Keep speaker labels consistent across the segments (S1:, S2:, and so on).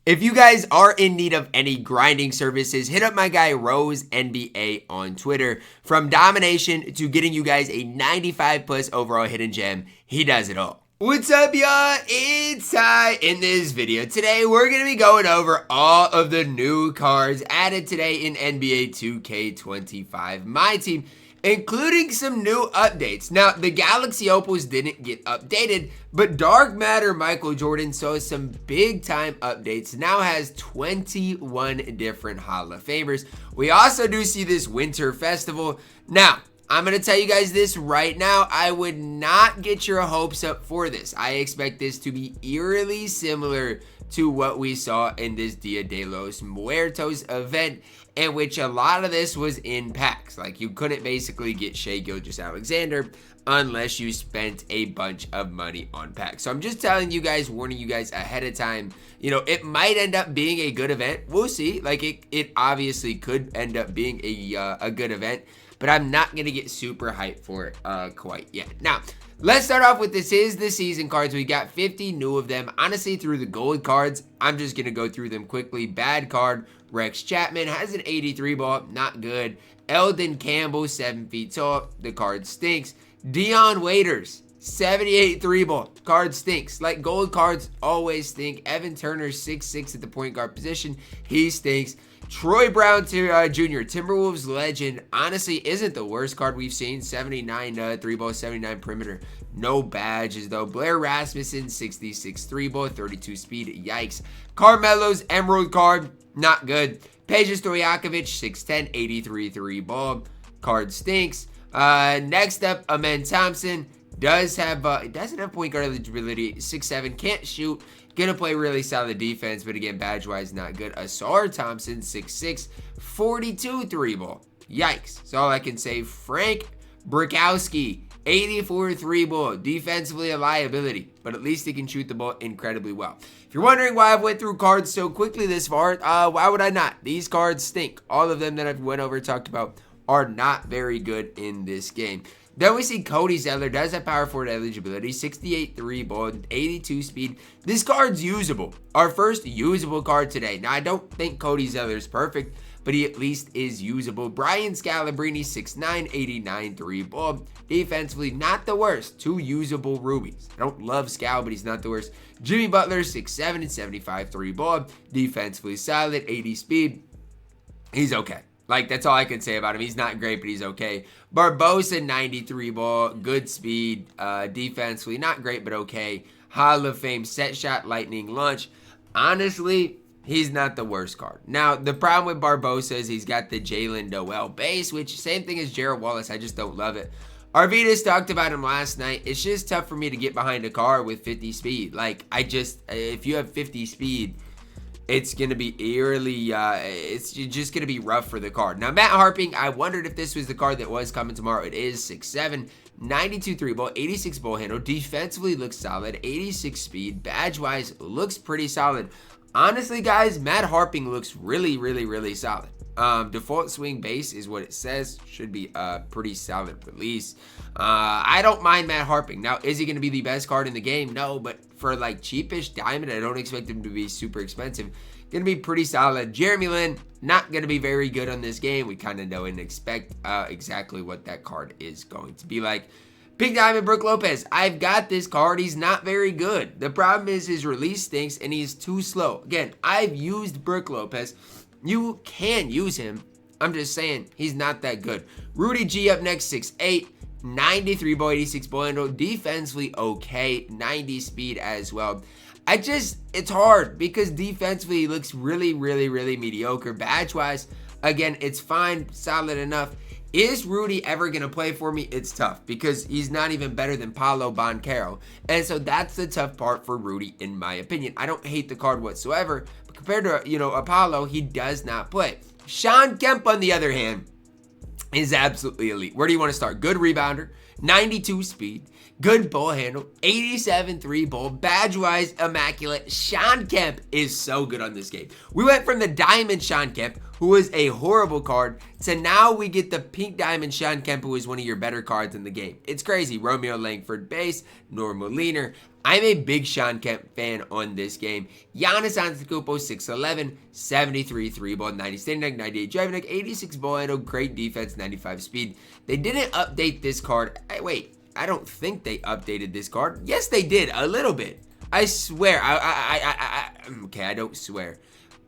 S1: If you guys are in need of any grinding services, hit up my guy Rose NBA on Twitter. From domination to getting you guys a 95 plus overall hidden gem, he does it all. What's up, y'all? It's Ty. In this video today, we're going to be going over all of the new cards added today in NBA 2K25 MyTEAM, including some new updates. Now, the Galaxy Opals didn't get updated, but Dark Matter Michael Jordan saw some big time updates. Now has 21 different Hall of Famers. We also do see this Winter Festival. Now, I'm going to tell you guys this right now. I would not get your hopes up for this. I expect this to be eerily similar to what we saw in this Dia de los Muertos event, in which a lot of this was in packs. Like, you couldn't basically get Shai Gilgeous-Alexander unless you spent a bunch of money on packs. So I'm just telling you guys, warning you guys ahead of time. You know, it might end up being a good event. We'll see. Like, it obviously could end up being a good event, but I'm not going to get super hyped for it quite yet. Now, let's start off with this is the season cards. We got 50 new of them. Honestly, through the gold cards, I'm just going to go through them quickly. Bad card, Rex Chapman has an 83 ball, not good. Eldon Campbell, 7 feet tall, the card stinks. Dion Waiters, 78 3 ball, card stinks. Like, gold cards always stink. Evan Turner, 6'6" at the point guard position, he stinks. Troy Brown Jr., Timberwolves legend, honestly isn't the worst card we've seen. 79 3 ball, 79 perimeter. No badges though. Blair Rasmussen, 66 3 ball, 32 speed. Yikes. Carmelo's Emerald card, not good. Peja Stojakovic, 6'10", 83 3 ball. Card stinks. Next up, Amen Thompson doesn't have point guard eligibility. 6'7", can't shoot. Gonna play really solid defense, but again, badge-wise, not good. Asar Thompson, 6'6", 42 3 ball. Yikes. That's all I can say. Frank Brikowski, 84 3 ball. Defensively a liability, but at least he can shoot the ball incredibly well. If you're wondering why I've went through cards so quickly this far, why would I not? These cards stink. All of them that I've went over and talked about are not very good in this game. Then we see Cody Zeller does have power forward eligibility, 68 3 ball, 82 speed. This card's usable. Our first usable card today. Now, I don't think Cody Zeller is perfect, but he at least is usable. Brian Scalabrine, 6'9", 89 3 ball. Defensively, not the worst. 2 usable rubies. I don't love Scal, but he's not the worst. Jimmy Butler, 6'7", and 75 3 ball. Defensively solid, 80 speed. He's okay. Like, that's all I can say about him. He's not great, but he's okay. Barbosa, 93 ball, good speed. Defensively, not great, but okay. Hall of Fame, set shot, lightning launch. Honestly, he's not the worst card. Now, the problem with Barbosa is he's got the Jalen Noel base, which same thing as Gerald Wallace. I just don't love it. Arvidas talked about him last night. It's just tough for me to get behind a car with 50 speed. Like, if you have 50 speed, it's going to be eerily, it's just going to be rough for the card. Now, Matt Harping, I wondered if this was the card that was coming tomorrow. It is 6'7", 92 3 ball, 86 ball handle. Defensively looks solid, 86 speed. Badge-wise, looks pretty solid. Honestly, guys, Matt Harping looks really, really, really solid. Default swing base is what it says. Should be a pretty solid release. I don't mind Matt Harping. Now, is he going to be the best card in the game? No, but for like cheapish diamond, I don't expect him to be super expensive. Going to be pretty solid. Jeremy Lin, not going to be very good on this game. We kind of know and expect exactly what that card is going to be like. Pink Diamond Brook Lopez. I've got this card. He's not very good. The problem is his release stinks and he's too slow. Again, I've used Brook Lopez. You can use him. I'm just saying he's not that good. Rudy G up next, 6'8", 93 ball, 86 ball handle. Defensively okay, 90 speed as well. It's hard because defensively he looks really, really, really mediocre. Badge-wise, again, it's fine, solid enough. Is Rudy ever going to play for me? It's tough because he's not even better than Paolo Banchero. And so that's the tough part for Rudy, in my opinion. I don't hate the card whatsoever, but compared to, Apollo, he does not play. Shawn Kemp, on the other hand, is absolutely elite. Where do you want to start? Good rebounder, 92 speed, Good ball handle. 87 3 ball. Badge-wise, immaculate. Shawn Kemp is so good on this game. We went from the diamond Shawn Kemp, who was a horrible card, to now we get the pink diamond Shawn Kemp, who is one of your better cards in the game. It's crazy. Romeo Langford base, normal leaner. I'm a big Shawn Kemp fan on this game. Giannis Antetokounmpo, 6'11", 73 3-ball, 90 standing deck, 98 driving deck, 86 ball handle, great defense, 95 speed. They didn't update this card. Wait, I don't think they updated this card. Yes, they did, a little bit. I swear. Okay, I don't swear.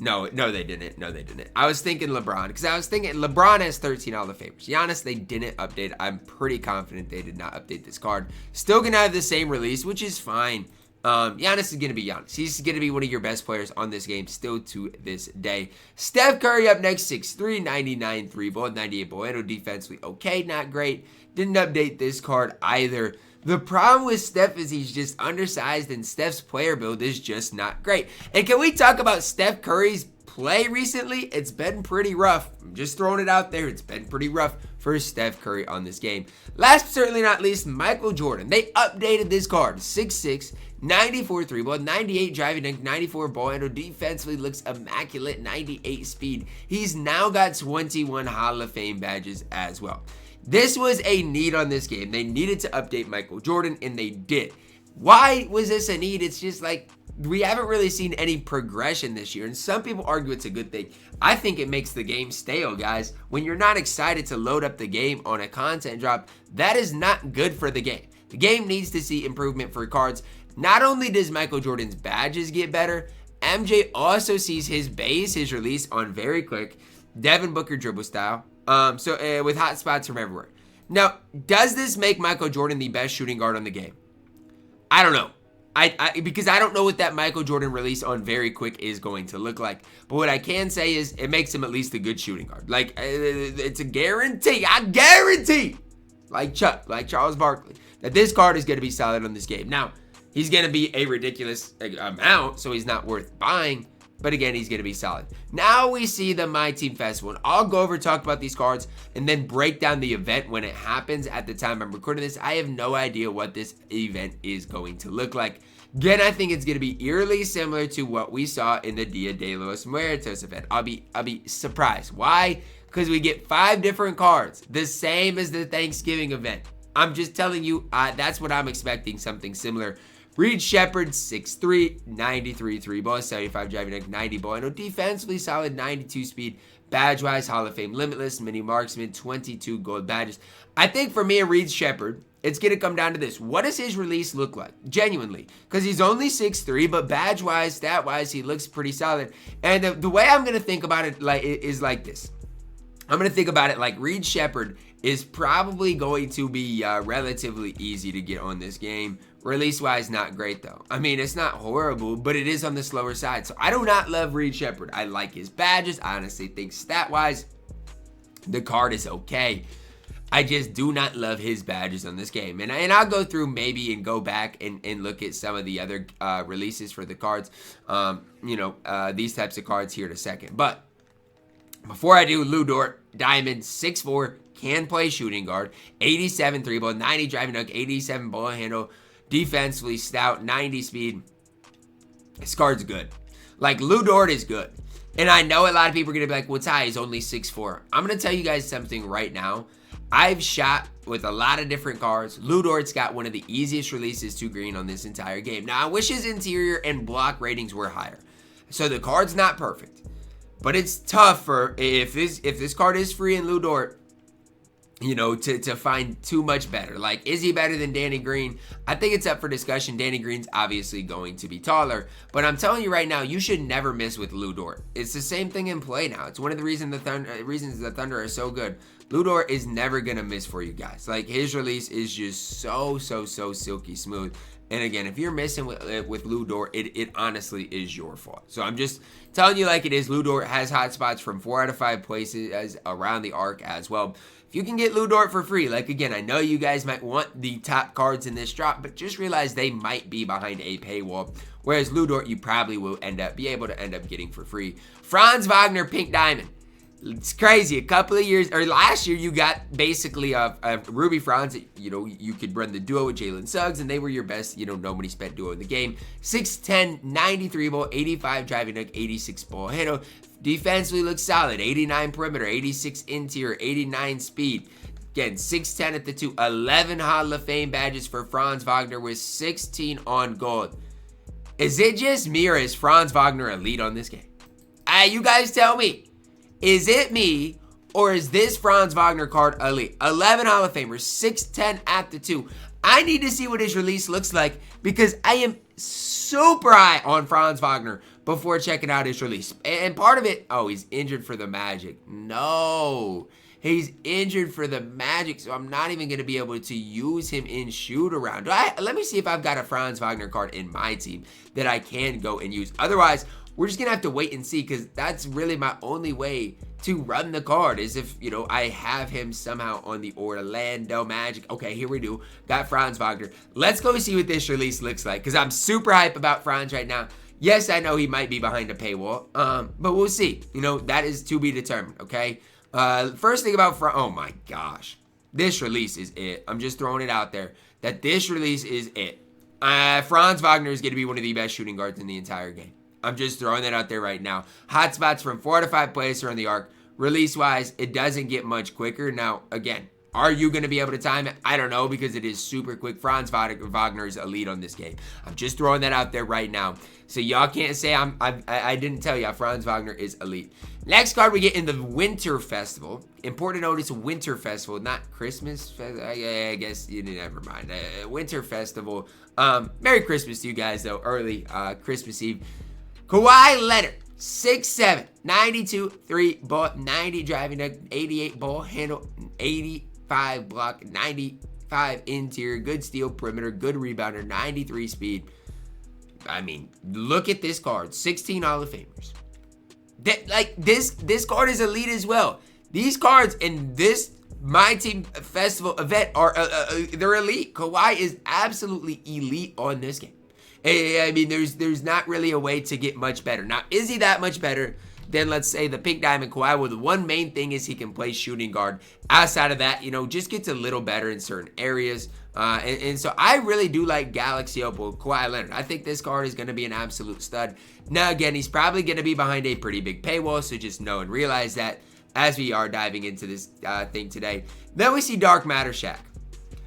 S1: No, they didn't. No, they didn't. I was thinking LeBron, because I was thinking LeBron has 13 Hall of Famers. Giannis, they didn't update. I'm pretty confident they did not update this card. Still going to have the same release, which is fine. Giannis is going to be Giannis. He's going to be one of your best players on this game still to this day. Steph Curry up next, 6'3", 99 3-ball, 98 ball handle, defensively okay, not great. Didn't update this card either. The problem with Steph is he's just undersized, and Steph's player build is just not great. And can we talk about Steph Curry's play recently? It's been pretty rough. I'm just throwing it out there. It's been pretty rough for Steph Curry on this game. Last but certainly not least, Michael Jordan. They updated this card. 6'6", 94 3-ball, 98 driving deck, 94 ball handle, defensively looks immaculate, 98 speed. He's now got 21 Hall of Fame badges as well. This was a need on this game. They needed to update Michael Jordan, and they did. Why was this a need? It's just like, we haven't really seen any progression this year, and some people argue it's a good thing. I think it makes the game stale, guys. When you're not excited to load up the game on a content drop, that is not good for the game. The game needs to see improvement for cards. Not only does Michael Jordan's badges get better, MJ also sees his base, his release, on very quick, Devin Booker dribble style. With hot spots from everywhere. Now, does this make Michael Jordan the best shooting guard on the game? I don't know. Because I don't know what that Michael Jordan release on very quick is going to look like. But what I can say is it makes him at least a good shooting guard. Like, it's a guarantee. I guarantee, like Charles Barkley, that this card is going to be solid on this game. Now, he's going to be a ridiculous amount, so he's not worth buying. But again, he's going to be solid. Now we see the MyTEAM Festival. And I'll go over, talk about these cards, and then break down the event when it happens. At the time I'm recording this, I have no idea what this event is going to look like. Again, I think it's going to be eerily similar to what we saw in the Dia de los Muertos event. I'll be surprised. Why? Because we get 5 different cards, the same as the Thanksgiving event. I'm just telling you, that's what I'm expecting, something similar. Reed Shepard, 6'3", 93 3-ball, 75 driving deck, 90 ball handle, defensively solid, 92 speed, badge-wise, Hall of Fame limitless, mini marksman, 22 gold badges. I think for me and Reed Shepard, it's going to come down to this. What does his release look like? Genuinely. Because he's only 6'3", but badge-wise, stat-wise, he looks pretty solid. And the way I'm going to think about it is like this. I'm going to think about it like Reed Shepard is probably going to be relatively easy to get on this game. Release-wise, not great, though. I mean, it's not horrible, but it is on the slower side. So I do not love Reed Shepard. I like his badges. I honestly think stat-wise, the card is okay. I just do not love his badges on this game. And I'll go through maybe and go back and look at some of the other releases for the cards. These types of cards here in a second. But before I do, Lu Dort, Diamond, 6'4", can play shooting guard, 87 3-ball, 90 driving dunk, 87 ball handle, defensively stout, 90 speed. This card's good. Like, Lu Dort is good. And I know a lot of people are going to be like, well, Ty, he's only 6'4". I'm going to tell you guys something right now. I've shot with a lot of different cards. Lu Dort's got one of the easiest releases to green on this entire game. Now, I wish his interior and block ratings were higher. So the card's not perfect. But it's tough for, if this card is free in Lu Dort, to find too much better. Like, is he better than Danny Green? I think it's up for discussion. Danny Green's obviously going to be taller, but I'm telling you right now, you should never miss with Lu Dort. It's the same thing in play now. It's one of the reasons the Thunder are so good. Lu Dort is never going to miss for you guys. Like, his release is just so silky smooth. And again, if you're missing with Lu Dort, it honestly is your fault. So I'm just telling you like it is. Lu Dort has hot spots from 4 out of 5 places around the arc as well. If you can get Lu Dort for free, like again, I know you guys might want the top cards in this drop, but just realize they might be behind a paywall. Whereas Lu Dort, you probably will be able to end up getting for free. Franz Wagner, Pink Diamond. It's crazy. A couple of years, or last year, you got basically a Ruby Franz. You could run the duo with Jalen Suggs, and they were your best, nobody spent duo in the game. 6'10", 93 ball, 85 driving hook, 86 ball handle. Defensively looks solid. 89 perimeter, 86 interior, 89 speed. Again, 6'10" at the 2. 11 Hall of Fame badges for Franz Wagner with 16 on gold. Is it just me, or is Franz Wagner elite on this game? You guys tell me. Is it me, or is this Franz Wagner card elite? 11 Hall of Famers, 6'10" at the 2. I need to see what his release looks like because I am super high on Franz Wagner before checking out his release. And part of it, he's injured for the Magic. No, he's injured for the Magic, so I'm not even going to be able to use him in shoot-around. Let me see if I've got a Franz Wagner card in my team that I can go and use. Otherwise, we're just going to have to wait and see because that's really my only way to run the card is if, I have him somehow on the Orlando Magic. Okay, here we do. Got Franz Wagner. Let's go see what this release looks like because I'm super hype about Franz right now. Yes, I know he might be behind a paywall, but we'll see. That is to be determined, okay? First thing about Franz, oh my gosh. This release is it. I'm just throwing it out there that this release is it. Franz Wagner is going to be one of the best shooting guards in the entire game. I'm just throwing that out there right now. Hot spots from 4 to 5 plays around the arc. Release-wise, it doesn't get much quicker. Now, again, are you going to be able to time it? I don't know because it is super quick. Franz Wagner is elite on this game. I'm just throwing that out there right now. So y'all can't say I didn't tell y'all Franz Wagner is elite. Next card we get in the Winter Festival. Important to note, it's a Winter Festival, not Christmas. I guess you never mind. Winter Festival. Merry Christmas to you guys, though. Early Christmas Eve. Kawhi Leonard, 6'7", 92, 3 ball, 90 driving hook, 88 ball handle, 85 block, 95 interior, good steal perimeter, good rebounder, 93 speed. I mean, look at this card, 16 Hall of Famers. This card is elite as well. These cards in this MyTEAM Festival event are they're elite. Kawhi is absolutely elite on this game. I mean, there's not really a way to get much better. Now, is he that much better than, let's say, the Pink Diamond Kawhi? Well, the one main thing is he can play shooting guard. Outside of that, just gets a little better in certain areas. And so I really do like Galaxy Opal Kawhi Leonard. I think this card is going to be an absolute stud. Now, again, he's probably going to be behind a pretty big paywall, so just know and realize that as we are diving into this thing today. Then we see Dark Matter Shaq,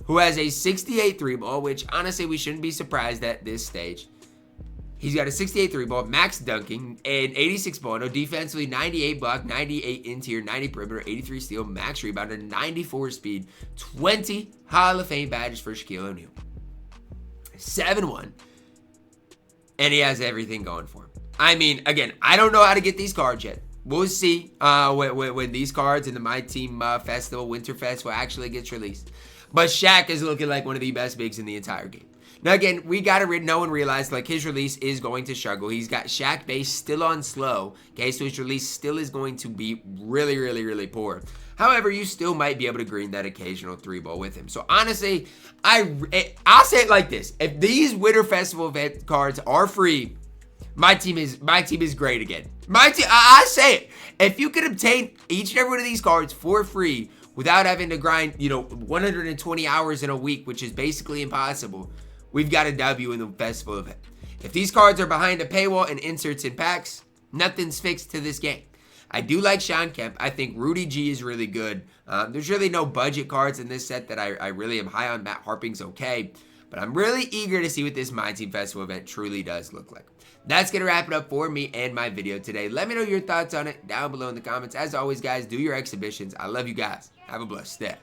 S1: who has a 68 3-ball, which honestly we shouldn't be surprised at this stage. He's got a 68 3-ball, max dunking, and 86 ball. No, defensively, 98 block, 98 interior, 90 perimeter, 83 steal, max rebounder, 94 speed, 20 Hall of Fame badges for Shaquille O'Neal. 7'1", and he has everything going for him. I mean, again, I don't know how to get these cards yet. We'll see when these cards in the MyTEAM Festival, Winter Festival actually gets released. But Shaq is looking like one of the best bigs in the entire game. Now, again, we got to know and realize, his release is going to struggle. He's got Shaq base still on slow, okay? So his release still is going to be really, really, really poor. However, you still might be able to green that occasional 3-ball with him. So, honestly, I'll say it like this. If these Winter Festival event cards are free, my team is great again. I say it. If you could obtain each and every one of these cards for free, without having to grind, 120 hours in a week, which is basically impossible, we've got a W in the festival event. If these cards are behind a paywall and inserts in packs, nothing's fixed to this game. I do like Shawn Kemp. I think Rudy G is really good. There's really no budget cards in this set that I really am high on. Matt Harping's okay. But I'm really eager to see what this MyTEAM Festival event truly does look like. That's going to wrap it up for me and my video today. Let me know your thoughts on it down below in the comments. As always, guys, do your exhibitions. I love you guys. Have a blessed day.